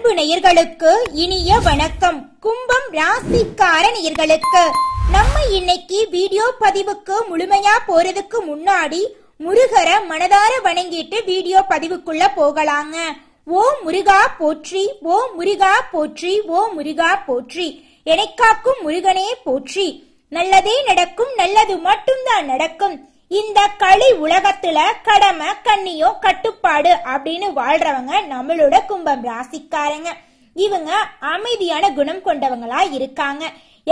அன்பு நேயர்களுக்கு இனிய வணக்கம். கும்பம் ராசிக்கார நேயர்களுக்கு நம்ம இன்னைக்கு வீடியோ பதிவுக்கு முழுமையா போறதுக்கு முன்னாடி முருகரை மனதார வணங்கிட்டு வீடியோ பதிவுக்குள்ள போகலாங்க. ஓ முருகா போற்றி, ஓ முருகா போற்றி, ஓ முருகா போற்றி, எனக்காக்கும் முருகனே போற்றி. நல்லதே நடக்கும், நல்லது மட்டும்தான் நடக்கும். இந்த களி உலகத்துல கடமை கண்ணியோ கட்டுப்பாடு அப்படின்னு வாழ்றவங்க நம்மளோட கும்பம் ராசிக்காரங்க. இவங்க அமைதியான குணம் கொண்டவங்களா இருக்காங்க.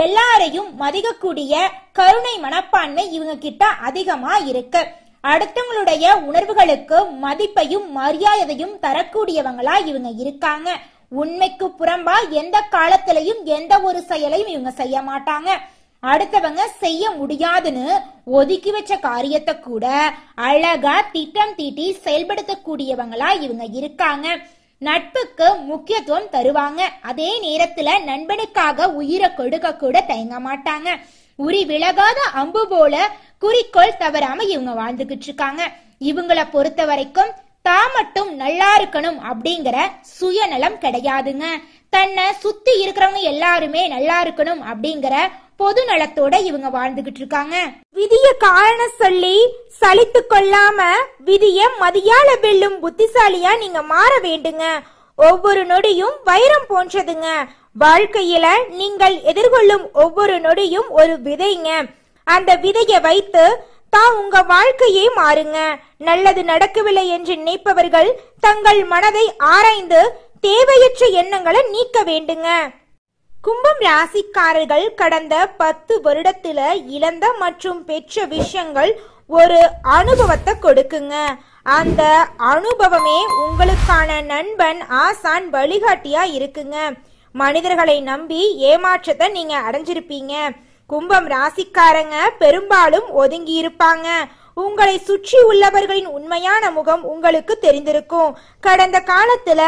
எல்லாரையும் மதிக்கக்கூடிய கருணை மனப்பான்மை இவங்க கிட்ட அதிகமா இருக்கு. அடுத்தவங்களுடைய உணர்வுகளுக்கு மதிப்பையும் மரியாதையும் தரக்கூடியவங்களா இவங்க இருக்காங்க. உண்மைக்கு புறம்பா எந்த காலத்திலையும் எந்த ஒரு செயலையும் இவங்க செய்ய மாட்டாங்க. அடுத்தவங்க செய்ய முடியாதுன்னு ஒதுக்கி வச்ச காரியத்தை கூட அழகா திட்டம் தீட்டி செயல்படுத்தக்கூடியவங்களா இவங்க இருக்காங்க. நட்புக்கு முக்கியத்துவம் தருவாங்க. அதே நேரத்துல நண்பனுக்காக உயிரை கொடுக்க கூட தயங்க மாட்டாங்க. உரி விலகாத அம்பு போல குறிக்கோள் தவறாம இவங்க வாழ்ந்துகிட்டு இருக்காங்க. இவங்களை பொறுத்த வரைக்கும் தான் மட்டும் நல்லா இருக்கணும் அப்படிங்கிற சுயநலம் கிடையாதுங்க. தன்னை சுத்தி இருக்கிறவங்க எல்லாருமே நல்லா இருக்கணும் அப்படிங்கிற பொது நலத்தோட இவங்க வாழ்ந்துகிட்டு இருக்காங்க. விதிய காரணம் சொல்லி சலித்து கொள்ளாம விதிய மதியால வெல்லும் புத்திசாலியா நீங்க மாற வேண்டுங்க. ஒவ்வொரு நொடியும் வைரம் போன்றதுங்க. வாழ்க்கையில நீங்கள் எதிர்கொள்ளும் ஒவ்வொரு நொடியும் ஒரு விதைங்க. அந்த விதையை வைத்து தான் உங்க வாழ்க்கையே மாறுங்க. நல்லது நடக்கவில்லை என்று நினைப்பவர்கள் தங்கள் மனதை ஆராய்ந்து தேவையற்ற எண்ணங்களை நீக்க வேண்டுங்க. கும்பம் ராசிக்காரர்கள் கடந்த 10 வருடத்துல இழந்த மற்றும் பெற்ற விஷயங்கள் ஒரு அனுபவத்தை கொடுக்குங்க. அந்த அனுபவமே உங்களுக்கான நண்பன், ஆசான், வழிகாட்டியா இருக்குங்க. மனிதர்களை நம்பி ஏமாற்றத்தை நீங்க அடைஞ்சிருப்பீங்க. கும்பம் ராசிக்காரங்க பெரும்பாலும் ஒதுங்கி இருப்பாங்க. உங்களை சுற்றி உள்ளவர்களின் உண்மையான முகம் உங்களுக்கு தெரிந்திருக்கும். கடந்த காலத்துல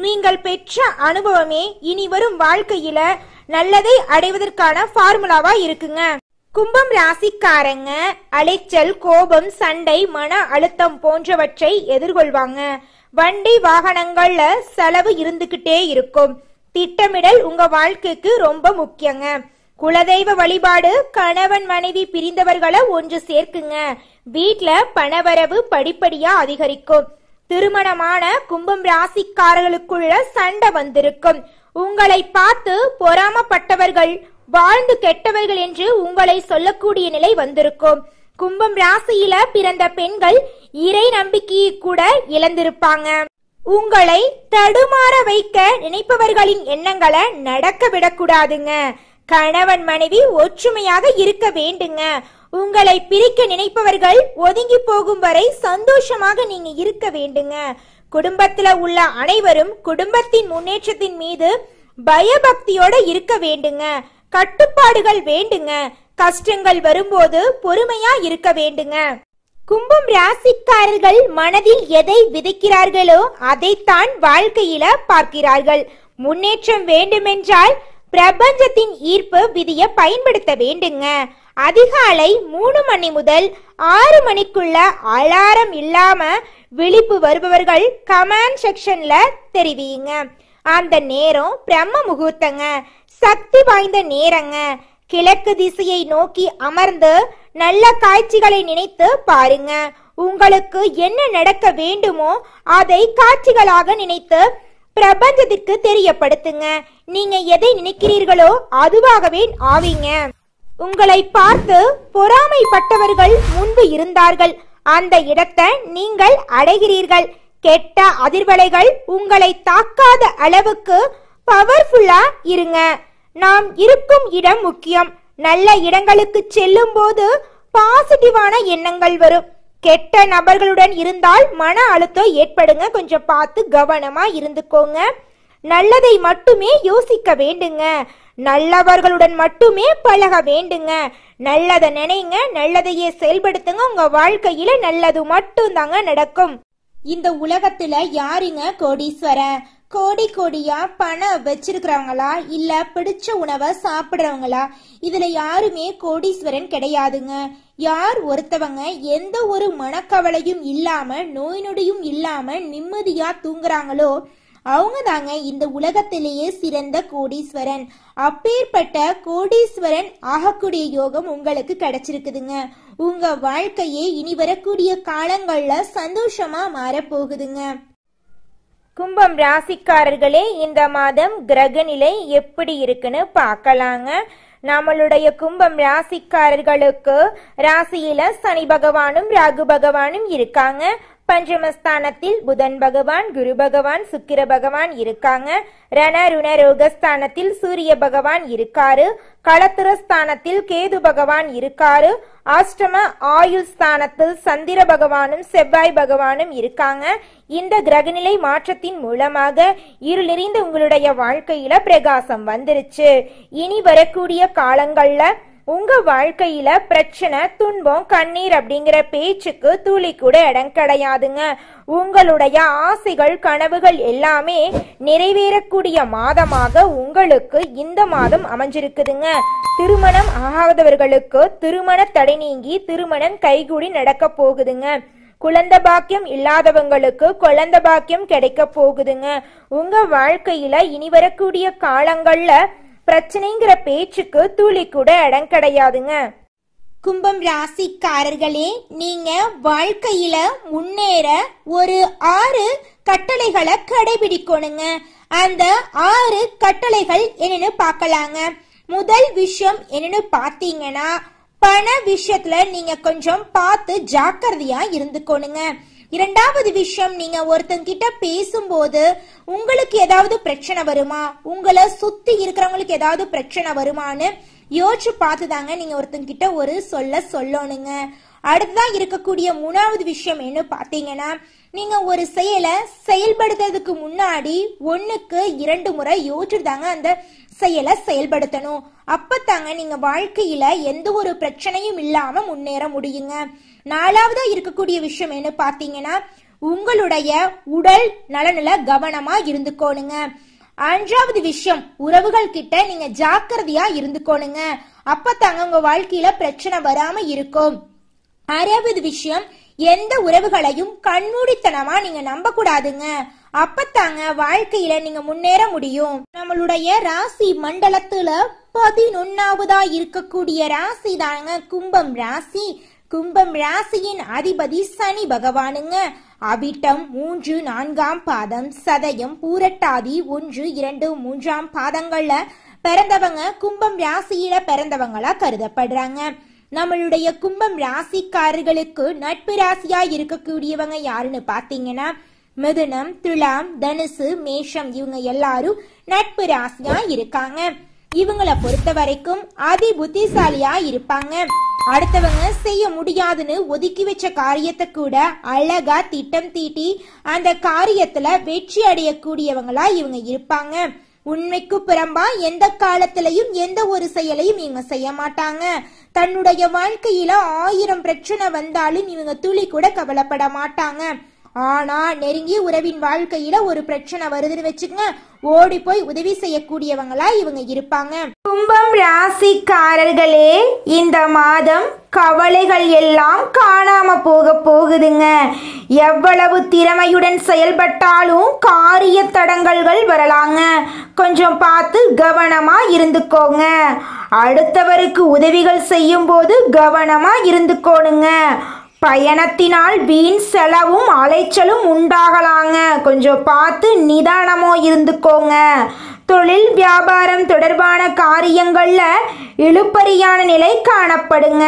நீங்கள் பெற்ற அனுபவமே இனி வரும் வாழ்க்கையில நல்லதை அடைவதற்கான ஃபார்முலாவா இருக்குங்க. கும்பம் ராசிக்காரங்க அலைச்சல், கோபம், சண்டை, மன அழுத்தம் போன்றவற்றை எதிர்கொள்வாங்க. வண்டி வாகனங்கள்ல செலவு இருந்துகிட்டே இருக்கும். திட்டமிடல் உங்க வாழ்க்கைக்கு ரொம்ப முக்கியங்க. குலதெய்வ வழிபாடு கணவன் மனைவி பிரிந்தவர்களை ஒன்று சேர்க்குங்க. வீட்ல பணவரவு படிப்படியா அதிகரிக்கும். திருமணமான கும்பம் ராசிக்காரர்களுக்குள்ள சண்டை வந்திருக்கும். உங்களை பார்த்து பொறாமப்பட்டவர்கள் வாழ்ந்து கெட்டவர்கள் என்று உங்களை சொல்லக்கூடிய நிலை வந்திருக்கும். கும்பம் ராசியில பிறந்த பெண்கள் இறை நம்பிக்கையை கூட இழந்திருப்பாங்க. உங்களை தடுமாற வைக்க நினைப்பவர்களின் எண்ணங்களை நடக்க விடக்கூடாதுங்க. கணவன் மனைவி ஒற்றுமையாக இருக்க வேண்டுங்க. உங்களை பிரிக்க நினைப்பவர்கள் ஒதுங்கி போகும் வரை சந்தோஷமாக நீங்க இருக்க வேண்டுங்க. குடும்பத்துல உள்ள அனைவரும் குடும்பத்தின் முன்னேற்றத்தின் மீது பயபக்தியோட இருக்க வேண்டுங்க. கட்டுப்பாடுகள் வேண்டுங்க. கஷ்டங்கள் வரும்போது பொறுமையா இருக்க வேண்டுங்க. கும்பம் ராசிக்காரர்கள் மனதில் எதை விதைக்கிறார்களோ அதைத்தான் வாழ்க்கையில பார்க்கிறார்கள். முன்னேற்றம் வேண்டுமென்றால் பிரபஞ்சத்தின் ஈர்ப்பு விதியை பயன்படுத்த வேண்டுங்க. அதிகாலை 3 மணி முதல் 6 மணிக்குள்ள அலாரம் இல்லாம விழிப்பு வருபவர்கள் கமெண்ட் செக்ஷன்ல தெரிவிங்க. அந்த நேரம் பிரம்ம முகூர்த்தங்க, சக்தி வாய்ந்த நேரங்க. கிழக்கு திசையை நோக்கி அமர்ந்து நல்ல காட்சிகளை நினைத்து பாருங்க. உங்களுக்கு என்ன நடக்க வேண்டுமோ அதை காட்சிகளாக நினைத்து பிரபஞ்சத்திற்கு தெரியப்படுத்துங்க. நீங்க எதை நினைக்கிறீர்களோ அதுவாகவே ஆவீங்க. உங்களை பார்த்து பொறாமைப்பட்டவர்கள் முன்பு இருந்தார்கள். அந்த இடத்தை நீங்கள் அடைகிறீர்கள். கெட்ட அதிர்வலைகள் உங்களை தாக்காத அளவுக்கு பவர்ஃபுல்லா இருங்க. நாம் இருக்கும் இடம் முக்கியம். நல்ல இடங்களுக்கு செல்லும் போது பாசிட்டிவான எண்ணங்கள் வரும். கெட்ட நபர்களுடன் இருந்தால் மன அழுத்தம் ஏற்படுங்க. கொஞ்சம் பார்த்து கவனமா இருந்துக்கோங்க. நல்லதை மட்டுமே யோசிக்க வேண்டுங்க. நல்லவர்களுடன் மட்டுமே பழக வேண்டுங்க. நல்லதை நினைங்க, நல்லதையே செயல்படுத்துங்க. உங்க வாழ்க்கையில நல்லது மட்டும் தாங்க நடக்கும். இந்த உலகத்துல யாருங்க கோடீஸ்வரன்? கோடி கோடியா பணம் வச்சிருக்கிறவங்களா இல்ல பிடிச்ச உணவை சாப்பிடுறவங்களா? இதுல யாருமே கோடீஸ்வரன் கிடையாதுங்க. யார் ஒருத்தவங்க எந்த ஒரு மனக்கவலையும் இல்லாம நோய் நொடியும் இல்லாம நிம்மதியா தூங்குறாங்களோ அவங்க தாங்க இந்த உலகத்திலேயே சிறந்த கோடீஸ்வரன். அப்பேற்பட்ட கோடீஸ்வரன் ஆகக்கூடிய யோகம் உங்களுக்கு கிடைச்சிருக்குதுங்க. உங்க வாழ்க்கையே இனி வரக்கூடிய காலங்கள்ல சந்தோஷமா மாறப்போகுதுங்க. கும்பம் ராசிக்காரர்களே, இந்த மாதம் கிரக நிலை எப்படி இருக்குன்னு பார்க்கலாங்க. நம்மளுடைய கும்பம் ராசிக்காரர்களுக்கு ராசியில சனி பகவானும் ராகு பகவானும் இருக்காங்க. பஞ்சமஸ்தானத்தில் புதன் பகவான், குரு பகவான், சுக்கிர பகவான் இருக்காங்க. ரண ருண ரோகஸ்தானத்தில் சூரிய பகவான் இருக்காரு. களத்திர ஸ்தானத்தில் கேது பகவான் இருக்காரு. அஷ்டம ஆயுள் ஸ்தானத்தில் சந்திர பகவானும் செவ்வாய் பகவானும் இருக்காங்க. இந்த கிரகநிலை மாற்றத்தின் மூலமாக இருள் நிறைந்த உங்களுடைய வாழ்க்கையில பிரகாசம் வந்துருச்சு. இனி வரக்கூடிய காலங்கள்ல உங்க வாழ்க்கையில பிரச்சனை, துன்பம், கண்ணீர் அப்படிங்கிற பேச்சுக்கு துளி கூட இடம் கிடையாதுங்க. உங்களுடைய ஆசைகள், கனவுகள் எல்லாமே நிறைவேறக்கூடிய மாதமாக உங்களுக்கு இந்த மாதம் அமைஞ்சிருக்குதுங்க. திருமணம் ஆகாதவர்களுக்கு திருமண தடை நீங்கி திருமணம் கைகூடி நடக்க போகுதுங்க. குழந்தை பாக்கியம் இல்லாதவங்களுக்கு குழந்தை பாக்கியம் கிடைக்க போகுதுங்க. உங்க வாழ்க்கையில இனி வரக்கூடிய காலங்கள்ல பிரச்சனைங்கிற பேச்சுக்கு துளி கூட இடம் கிடையாதுங்க. கும்பம் ராசிக்காரர்களே, நீங்க வாழ்க்கையில முன்னேற ஒரு 6 கட்டளைகளை கடைபிடிக்கணுங்க. அந்த 6 கட்டளைகள் என்னன்னு பார்க்கலாங்க. முதல் விஷயம் என்னன்னு பாத்தீங்கன்னா, பண விஷயத்துல நீங்க கொஞ்சம் பார்த்து ஜாக்கிரதையா இருந்துக்கணுங்க. இரண்டாவது விஷயம், நீங்க ஒருத்தங்கிட்ட பேசும்போது உங்களுக்கு ஏதாவது பிரச்சனை வருமா, உங்களை சுத்தி இருக்கிறவங்களுக்கு ஏதாவது பிரச்சனை வருமானு யோசிச்சு பார்த்துதாங்க நீங்க ஒருத்தங்கிட்ட ஒரு சொல்லணுங்க. அடுத்ததான் இருக்கக்கூடிய 3வது விஷயம் என்ன பாத்தீங்கன்னா, நீங்க ஒரு செயலை செயல்படுத்துறதுக்கு முன்னாடி 1க்கு 2 முறை யோசிச்சுதாங்க அந்த செயலை செயல்படுத்தணும். அப்பத்தாங்க நீங்க வாழ்க்கையில எந்த ஒரு பிரச்சனையும் இல்லாம முன்னேற முடியுங்க. 4வதா இருக்கக்கூடிய விஷயம் என்ன பாத்தீங்கன்னா, உங்களுடைய உடல் நலனில கவனமா இருந்துக்கோணுங்க. 5வது விஷயம், உறவுகள் கிட்ட நீங்க ஜாக்கிரதையா இருந்துக்கோணுங்க. அப்பத்தாங்க உங்க வாழ்க்கையில பிரச்சனை வராம இருக்கும். 6வது விஷயம், எந்த உறவுகளையும் கண்மூடித்தனமா நீங்க நம்ப கூடாதுங்க. அப்பத்தாங்க வாழ்க்கையில நீங்க முன்னேற முடியும். நம்மளுடைய ராசி மண்டலத்துல 11வதா இருக்கக்கூடிய ராசி தாங்க கும்பம் ராசி. கும்பம் ராசியின் அதிபதி சனி பகவானுங்க. அவிட்டம் 3, 4ஆம் பாதம், சதயம், பூரட்டாதி 1, 2, 3ஆம் பாதங்கள்ல பிறந்தவங்க கும்பம் ராசியில பிறந்தவங்களா கருதப்படுறாங்க. நம்மளுடைய கும்பம் ராசிக்காரர்களுக்கு நட்பு ராசியா இருக்கக்கூடியவங்க யாருன்னு பாத்தீங்கன்னா, மிதுனம், துலாம், தனுசு, மேஷம் இவங்க எல்லாரும் நட்பு ராசியா இருக்காங்க. இவங்களை பொறுத்த வரைக்கும் அதி புத்திசாலியா இருப்பாங்க. அடுத்தவங்க செய்ய முடியாதுன்னு ஒதுக்கி வச்ச காரியத்தை கூட அழகா திட்டம் தீட்டி அந்த காரியத்துல வெற்றி அடையக்கூடியவங்களா இவங்க இருப்பாங்க. உண்மைக்கு புறம்பா எந்த காலத்திலையும் எந்த ஒரு செயலையும் இவங்க செய்ய மாட்டாங்க. தன்னுடைய வாழ்க்கையில 1000 பிரச்சனை வந்தாலும் இவங்க துளி கூட கவலைப்பட மாட்டாங்க. ஆனா நெருங்கிய உறவின் வாழ்க்கையில ஒரு பிரச்சனை வருதுன்னு வச்சுக்கங்க, ஓடி போய் உதவி செய்யக்கூடியவங்களா இவங்க இருப்பாங்க. கும்பம் ராசிக்காரர்களே, இந்த மாதம் கவலைகள் எல்லாம் காணாம போகுதுங்க. எவ்வளவு திறமையுடன் செயல்பட்டாலும் காரிய தடங்கல்கள் வரலாங்க. கொஞ்சம் பார்த்து கவனமா இருந்துக்கோங்க. அடுத்தவருக்கு உதவிகள் செய்யும் போது கவனமா இருந்துக்கோணுங்க. பயணத்தினால் வீண் செலவும் அலைச்சலும் உண்டாகலாங்க. கொஞ்சம் பார்த்து நிதானமோ இருந்துக்கோங்க. தொழில் வியாபாரம் தொடர்பான காரியங்கள்ல இழுபறியான நிலை காணப்படுங்க.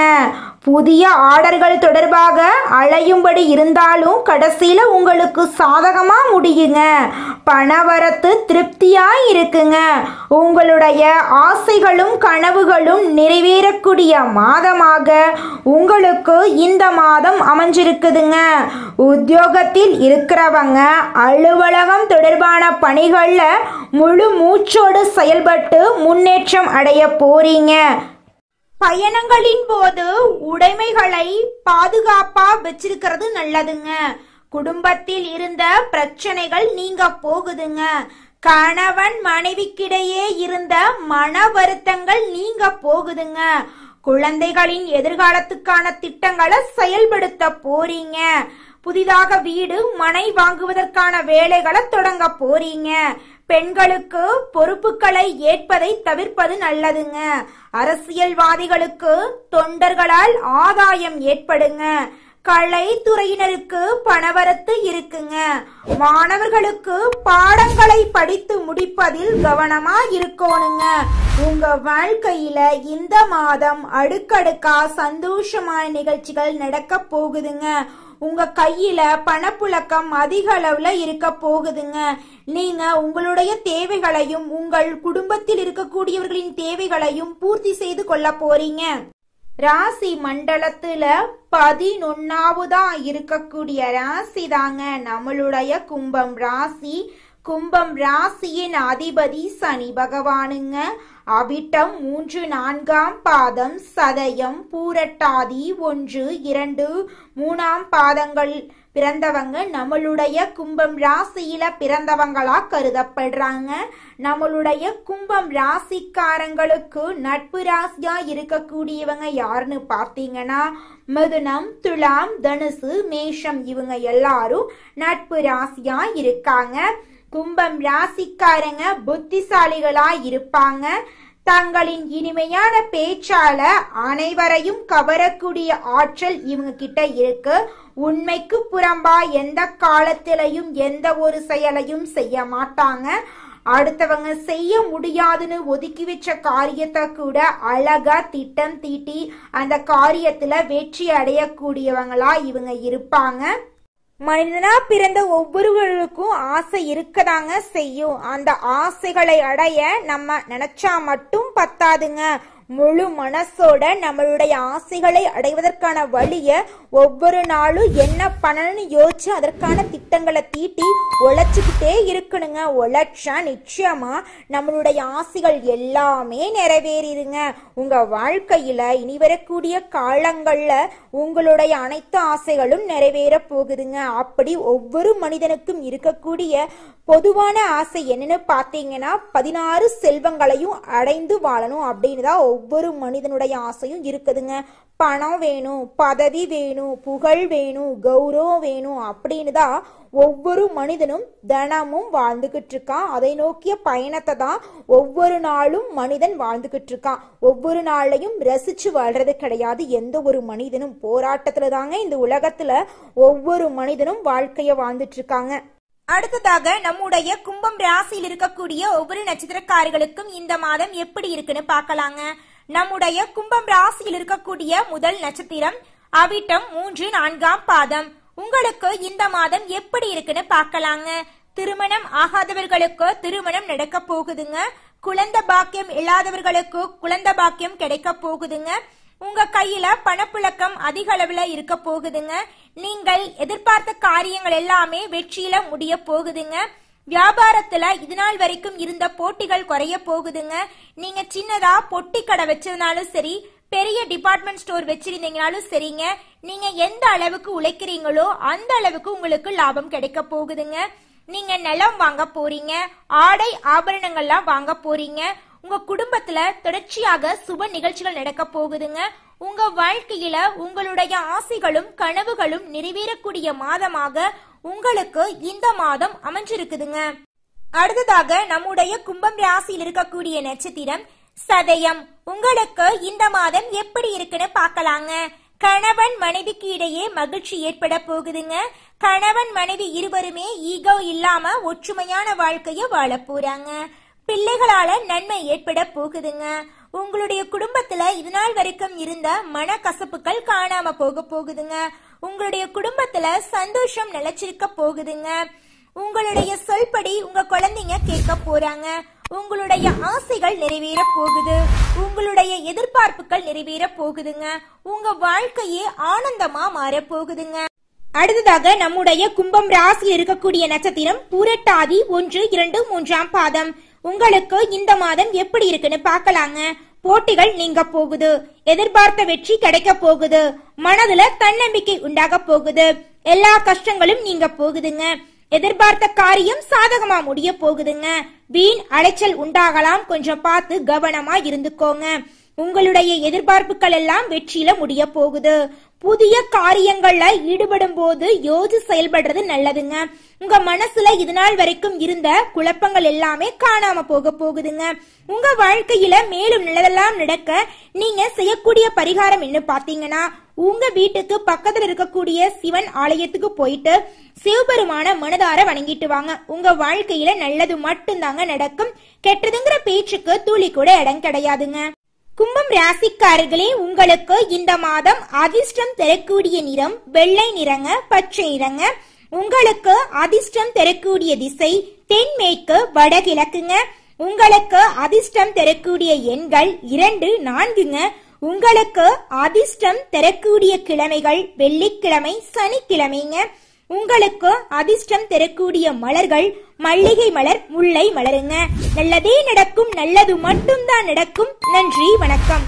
புதிய ஆர்டர்கள் தொடர்பாக அலையும்படி இருந்தாலும் கடைசியில உங்களுக்கு சாதகமா முடியுங்க. பணவரத்து திருப்தியா இருக்குங்க. உங்களுடைய ஆசைகளும் கனவுகளும் நிறைவேறக்கூடிய மாதமாக உங்களுக்கு இந்த மாதம் அமைஞ்சிருக்குதுங்க. உத்தியோகத்தில் இருக்கிறவங்க அலுவலகம் தொடர்பான பணிகள்ல முழு மூச்சோடு செயல்பட்டு முன்னேற்றம் அடைய போறீங்க. பயணங்களின் போது உடைமைகளை பாதுகாப்பா வச்சிருக்கிறது நல்லதுங்க. குடும்பத்தில் இருந்த பிரச்சனைகள் நீங்க போகுதுங்க. கணவன் மனைவிக்கிடையே இருந்த மன வருத்தங்கள் நீங்க போகுதுங்க. குழந்தைகளின் எதிர்காலத்துக்கான திட்டங்களை செயல்படுத்த போறீங்க. புதிதாக வீடு மனை வாங்குவதற்கான வேலைகளை தொடங்க போறீங்க. பெண்களுக்கு பொறுப்புகளை ஏற்பதை தவிர்ப்பது நல்லதுங்க. அரசியல்வாதிகளுக்கு தொண்டர்களால் ஆதாயம் ஏற்படுங்க. கலைத்துறையினருக்கு பணவரத்து இருக்குங்க. மாணவர்களுக்கு பாடங்களை படித்து முடிப்பதில் கவனமா இருக்கணுங்க. உங்க வாழ்க்கையில இந்த மாதம் அடுக்கடுக்கா சந்தோஷமான நிகழ்ச்சிகள் நடக்க போகுதுங்க. உங்க கையில பணப்புழக்கம் அதிக அளவுல இருக்க போகுதுங்க. நீங்க உங்களுடைய தேவைகளையும் உங்கள் குடும்பத்தில் இருக்கக்கூடியவர்களின் தேவைகளையும் பூர்த்தி செய்து கொள்ள போறீங்க. ராசி மண்டலத்துல 11வதா இருக்கக்கூடிய ராசி தாங்க நம்மளுடைய கும்பம் ராசி. கும்பம் ராசியின் அதிபதி சனி பகவானுங்க. அவிட்டம் 3, 4ஆம் பாதம், சதயம், பூரட்டாதி 1, 2, 3ஆம் பாதங்கள் பிறந்தவங்க நம்மளுடைய கும்பம் ராசியில பிறந்தவங்களா கருதப்படுறாங்க. நம்மளுடைய கும்பம் ராசிக்காரங்களுக்கு நட்பு ராசியா இருக்கக்கூடியவங்க யாருன்னு பார்த்தீங்கன்னா மிதுனம், துலாம், தனுசு, மேஷம் இவங்க எல்லாரும் நட்பு ராசியா இருக்காங்க. கும்பம் ராசிக்காரங்க புத்திசாலிகளா இருப்பாங்க. தங்களின் இனிமையான பேச்சால அனைவரையும் கவரக்கூடிய ஆற்றல் இவங்க கிட்ட இருக்கு. உண்மைக்கு புறம்பா எந்த காலத்திலையும் எந்த ஒரு செயலையும் செய்ய மாட்டாங்க. அடுத்தவங்க செய்ய முடியாதுன்னு ஒதுக்கி வச்ச காரியத்தை கூட அழகா திட்டம் தீட்டி அந்த காரியத்துல வெற்றி அடையக்கூடியவங்களா இவங்க இருப்பாங்க. மனிதனா பிறந்த ஒவ்வொருவருக்கும் ஆசை இருக்கதாங்க செய்யும். அந்த ஆசைகளை அடைய நம்ம நினைச்சா மட்டும் பத்தாதுங்க. முழு மனசோட நம்மளுடைய ஆசைகளை அடைவதற்கான வழிய ஒவ்வொரு நாளும் என்ன பண்ணணும்னு யோசிச்சு அதற்கான திட்டங்களை தீட்டி உழைச்சுக்கிட்டே இருக்கணுங்க. உழைச்சா நிச்சயமா நம்மளுடைய ஆசைகள் எல்லாமே நிறைவேறிடுங்க. உங்க வாழ்க்கையில இனி வரக்கூடிய காலங்கள்ல உங்களுடைய அனைத்து ஆசைகளும் நிறைவேற போகுதுங்க. அப்படி ஒவ்வொரு மனிதனுக்கும் இருக்கக்கூடிய பொதுவான ஆசை என்னன்னு பாத்தீங்கன்னா 16 செல்வங்களையும் அடைந்து வாழணும் அப்படின்னு தான் ஒவ்வொரு மனிதனுடைய ஆசையும் இருக்குதுங்க. பணம் வேணும், பதவி வேணும், புகழ் வேணும், கௌரவம் வேணும் அப்படின்னு தான் ஒவ்வொரு மனிதனும் தினமும் வாழ்ந்துகிட்டு இருக்கான். அதை நோக்கிய பயணத்தை தான் ஒவ்வொரு நாளும் மனிதன் வாழ்ந்துகிட்டு இருக்கான். ஒவ்வொரு நாளையும் ரசிச்சு வாழ்றது கிடையாது எந்த ஒரு மனிதனும். போராட்டத்துல தாங்க இந்த உலகத்துல ஒவ்வொரு மனிதனும் வாழ்க்கைய வாழ்ந்துட்டு இருக்காங்க. அடுத்ததாக நம்முடைய கும்பம் ராசியில் இருக்கக்கூடிய ஒவ்வொரு நட்சத்திரக்காரர்களுக்கும் இந்த மாதம் எப்படி இருக்குன்னு பார்க்கலாங்க. நம்முடைய கும்பம் ராசியில் இருக்கக்கூடிய முதல் நட்சத்திரம் அவிட்டம் 3, 4ஆம் பாதம். உங்களுக்கு இந்த மாதம் எப்படி இருக்குன்னு பார்க்கலாங்க. திருமணம் ஆகாதவர்களுக்கு திருமணம் நடக்க போகுதுங்க. குழந்தை பாக்கியம் இல்லாதவர்களுக்கு குழந்தை பாக்கியம் கிடைக்க போகுதுங்க. உங்க கையில பணப்புழக்கம் அதிக அளவுல இருக்க போகுதுங்க. நீங்கள் எதிர்பார்த்த காரியங்கள் எல்லாமே வெற்றியில முடிய போகுதுங்க. வியாபாரத்துல இதுநாள் வரைக்கும் இருந்த போட்டிகள் குறைய போகுதுங்க. நீங்க சின்னதா பொட்டி கடை வச்சிருந்தாலும் சரி, பெரிய டிபார்ட்மெண்ட் ஸ்டோர் வச்சிருந்தீங்கனாலும் சரிங்க, நீங்க எந்த அளவுக்கு உழைக்கிறீங்களோ அந்த அளவுக்கு உங்களுக்கு லாபம் கிடைக்க போகுதுங்க. நீங்க நிலம் வாங்க போறீங்க, ஆடை ஆபரணங்கள்லாம் வாங்க போறீங்க. உங்க குடும்பத்துல தொடர்ச்சியாக சுப நிகழ்ச்சிகள் நடக்க போகுதுங்க. உங்க வாழ்க்கையில உங்களுடைய ஆசைகளும் கனவுகளும் நிறைவேறக்கூடிய மாதமாக உங்களுக்கு இந்த மாதம் அமைஞ்சிருக்குதுங்க. அடுத்ததாக நம்முடைய கும்பம் ராசியில் இருக்கக்கூடிய நட்சத்திரம் சதயம். உங்களுக்கு இந்த மாதம் எப்படி இருக்குன்னு பார்க்கலாங்க. கணவன் மனைவிக்கு இடையே மகிழ்ச்சி ஏற்பட போகுதுங்க. கணவன் மனைவி இருவருமே ஈகோ இல்லாம ஒற்றுமையான வாழ்க்கைய வாழ போறாங்க. பிள்ளைகளால நன்மை ஏற்பட போகுதுங்க. உங்களுடைய குடும்பத்துல இதுநாள் வரைக்கும் இருந்த மனக்கசப்புகள் காணாம போக போகுதுங்க. உங்களுடைய குடும்பத்துல சந்தோஷம் நிலைச்சிருக்க போகுதுங்க. உங்களுடைய சொல்படி உங்க குழந்தைங்க கேட்க போறாங்க. உங்களுடைய ஆசைகள் நிறைவேற போகுது. உங்களுடைய எதிர்பார்ப்புகள் நிறைவேற போகுதுங்க. உங்க வாழ்க்கையே ஆனந்தமா மாற போகுதுங்க. அடுத்ததாக நம்முடைய கும்பம் ராசியில் இருக்கக்கூடிய நட்சத்திரம் பூரட்டாதி 1, 2, 3ஆம் பாதம். உங்களுக்கு இந்த மாதம் எப்படி இருக்குன்னு பார்க்கலாங்க. போட்டிகள் நீங்க போகுது. எதிர்பார்த்த வெற்றி கிடைக்க போகுது. மனதுல தன்னம்பிக்கை உண்டாக போகுது. எல்லா கஷ்டங்களும் நீங்க போகுதுங்க. எதிர்பார்த்த காரியம் சாதகமா முடிய போகுதுங்க. வீண் அலைச்சல் உண்டாகலாம், கொஞ்சம் பார்த்து கவனமா இருந்துக்கோங்க. உங்களுடைய எதிர்பார்ப்புகள் எல்லாம் வெற்றியில முடிய போகுது. புதிய காரியங்கள்ல ஈடுபடும் போது யோசிச்சு செயல்படுறது நல்லதுங்க. உங்க மனசுல இது நாள் வரைக்கும் இருந்த குழப்பங்கள் எல்லாமே காணாம போகுதுங்க. உங்க வாழ்க்கையில மேலும் நல்லதெல்லாம் நடக்க நீங்க செய்யக்கூடிய பரிகாரம் என்ன பாத்தீங்கன்னா, உங்க வீட்டுக்கு பக்கத்துல இருக்கக்கூடிய சிவன் ஆலயத்துக்கு போயிட்டு சிவபெருமான மனதார வணங்கிட்டு வாங்க. உங்க வாழ்க்கையில நல்லது மட்டும்தாங்க நடக்கும். கெட்டதுங்கிற பேச்சுக்கு துளி கூட இடம் கிடையாதுங்க. கும்பம் ராசிக்காரர்களே, உங்களுக்கு இந்த மாதம் அதிர்ஷ்டம் தரக்கூடிய நிறம் வெள்ளை நிறங்க, பச்சை நிறங்க. உங்களுக்கு அதிர்ஷ்டம் தரக்கூடிய திசை தென்மேற்கு வடகிழக்குங்க. உங்களுக்கு அதிர்ஷ்டம் தரக்கூடிய எண்கள் 2, 4ங்க. உங்களுக்கு அதிர்ஷ்டம் தரக்கூடிய கிழமைகள் வெள்ளிக்கிழமை, சனிக்கிழமைங்க. உங்களுக்கு அதிர்ஷ்டம் தரக்கூடிய மலர்கள் மல்லிகை மலர், முல்லை மலருங்க. நல்லதே நடக்கும், நல்லது மட்டும்தான் நடக்கும். நன்றி, வணக்கம்.